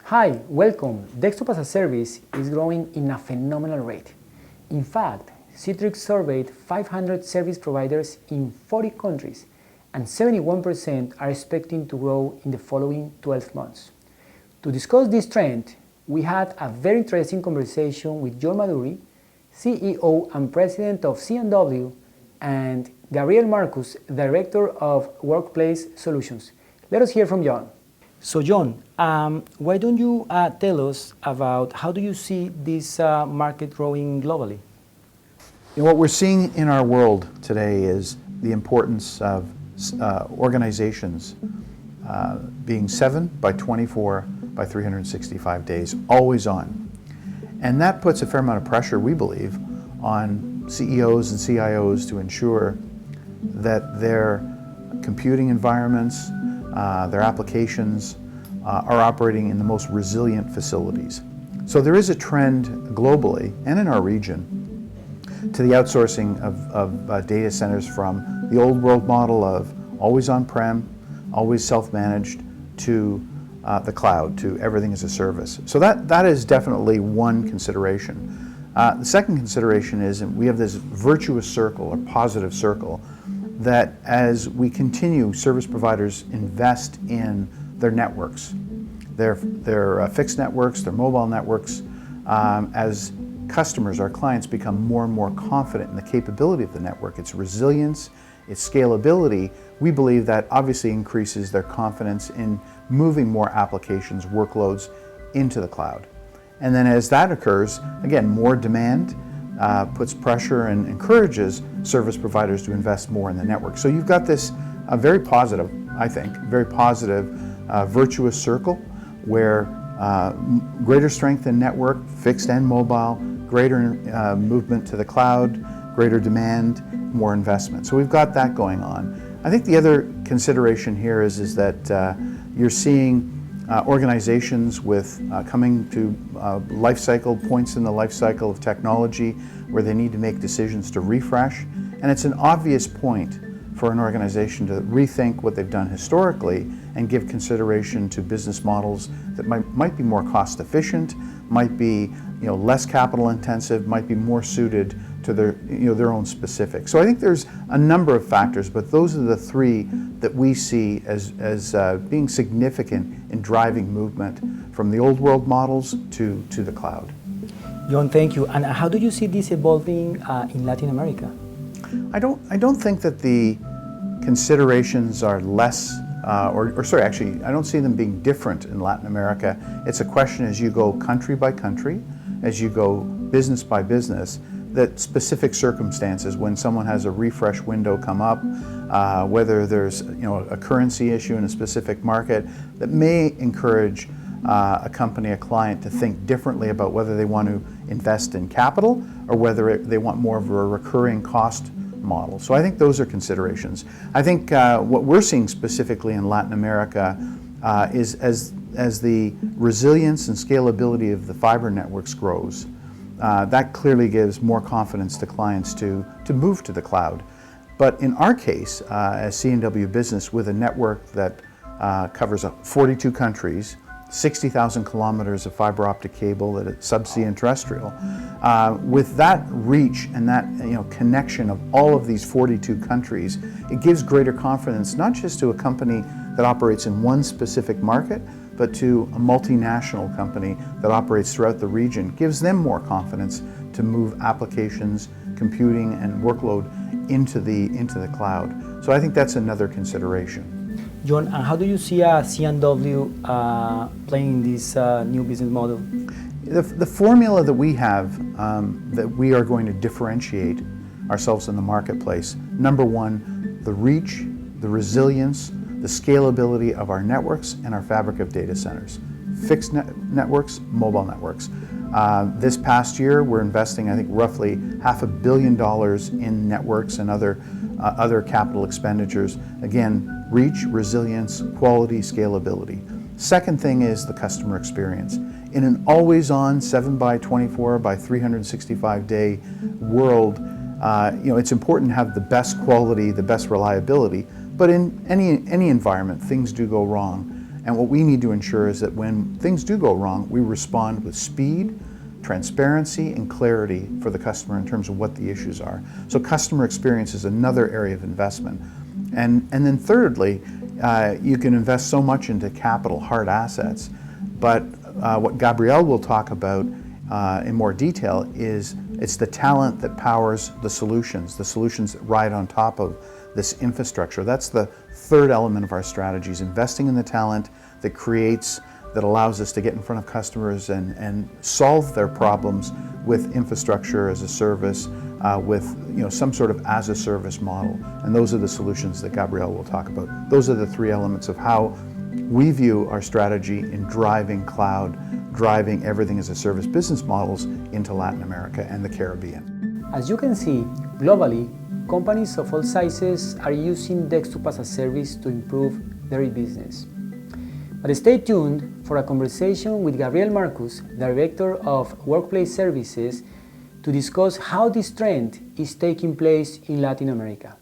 Hi, welcome. Desktop as a service is growing in a phenomenal rate. In fact, Citrix surveyed 500 service providers in 40 countries, and 71% are expecting to grow in the following 12 months. To discuss this trend, we had a very interesting conversation with John Maduri, CEO and president of C&W, and Gabriel Marcus, director of Workplace Solutions. Let us hear from John. So John, why don't you tell us about how do you see this market growing globally? What we're seeing in our world today is the importance of organizations being 7 by 24 by 365 days, always on. And that puts a fair amount of pressure, we believe, on CEOs and CIOs to ensure that their computing environments, their applications are operating in the most resilient facilities. So there is a trend globally and in our region to the outsourcing of data centers from the old world model of always on-prem, always self-managed, to the cloud, to everything as a service. So that is definitely one consideration. The second consideration is we have this virtuous circle or positive circle that as we continue, service providers invest in their networks, their fixed networks, their mobile networks, as customers, our clients, become more and more confident in the capability of the network, its resilience, its scalability. We believe that obviously increases their confidence in moving more applications, workloads into the cloud. And then as that occurs, again, more demand puts pressure and encourages service providers to invest more in the network. So you've got this very positive, I think, very positive virtuous circle where greater strength in network, fixed and mobile, greater movement to the cloud, greater demand, more investment. So we've got that going on. I think the other consideration here is that you're seeing organizations with coming to life cycle points in the life cycle of technology where they need to make decisions to refresh. And it's an obvious point for an organization to rethink what they've done historically and give consideration to business models that might be more cost efficient, might be less capital intensive, might be more suited to their own specifics. So I think there's a number of factors, but those are the three that we see as being significant in driving movement from the old world models to the cloud. John, thank you. And how do you see this evolving in Latin America? I don't think that the considerations are less, I don't see them being different in Latin America. It's a question as you go country by country, as you go business by business, that specific circumstances, when someone has a refresh window come up, whether there's a currency issue in a specific market, that may encourage a company, a client, to think differently about whether they want to invest in capital or whether they want more of a recurring cost model. So I think those are considerations. I think what we're seeing specifically in Latin America is as the resilience and scalability of the fiber networks grows, that clearly gives more confidence to clients to move to the cloud. But in our case, as C&W Business, with a network that covers 42 countries, 60,000 kilometers of fiber optic cable that is subsea and terrestrial, with that reach and that connection of all of these 42 countries, it gives greater confidence not just to a company that operates in one specific market, but to a multinational company that operates throughout the region. Gives them more confidence to move applications, computing, and workload into the cloud. So I think that's another consideration. John, how do you see C&W playing this new business model? The formula that we have, that we are going to differentiate ourselves in the marketplace, number one, the reach, the resilience, the scalability of our networks and our fabric of data centers. Fixed networks, mobile networks. This past year, we're investing, I think, roughly $500 million in networks and other capital expenditures. Again, reach, resilience, quality, scalability. Second thing is the customer experience. In an always-on 7 by 24 by 365 day world, it's important to have the best quality, the best reliability, But in any environment, things do go wrong. And what we need to ensure is that when things do go wrong, we respond with speed, transparency, and clarity for the customer in terms of what the issues are. So customer experience is another area of investment. And then thirdly, you can invest so much into capital, hard assets, but what Gabrielle will talk about in more detail is it's the talent that powers the solutions that ride on top of this infrastructure. That's the third element of our strategy, is investing in the talent that allows us to get in front of customers and solve their problems with infrastructure as a service, with some sort of as a service model. And those are the solutions that Gabrielle will talk about. Those are the three elements of how we view our strategy in driving cloud, driving everything as a service business models into Latin America and the Caribbean. As you can see, globally, companies of all sizes are using Desktop as a Service to improve their business. But stay tuned for a conversation with Gabriel Marcus, Director of Workplace Services, to discuss how this trend is taking place in Latin America.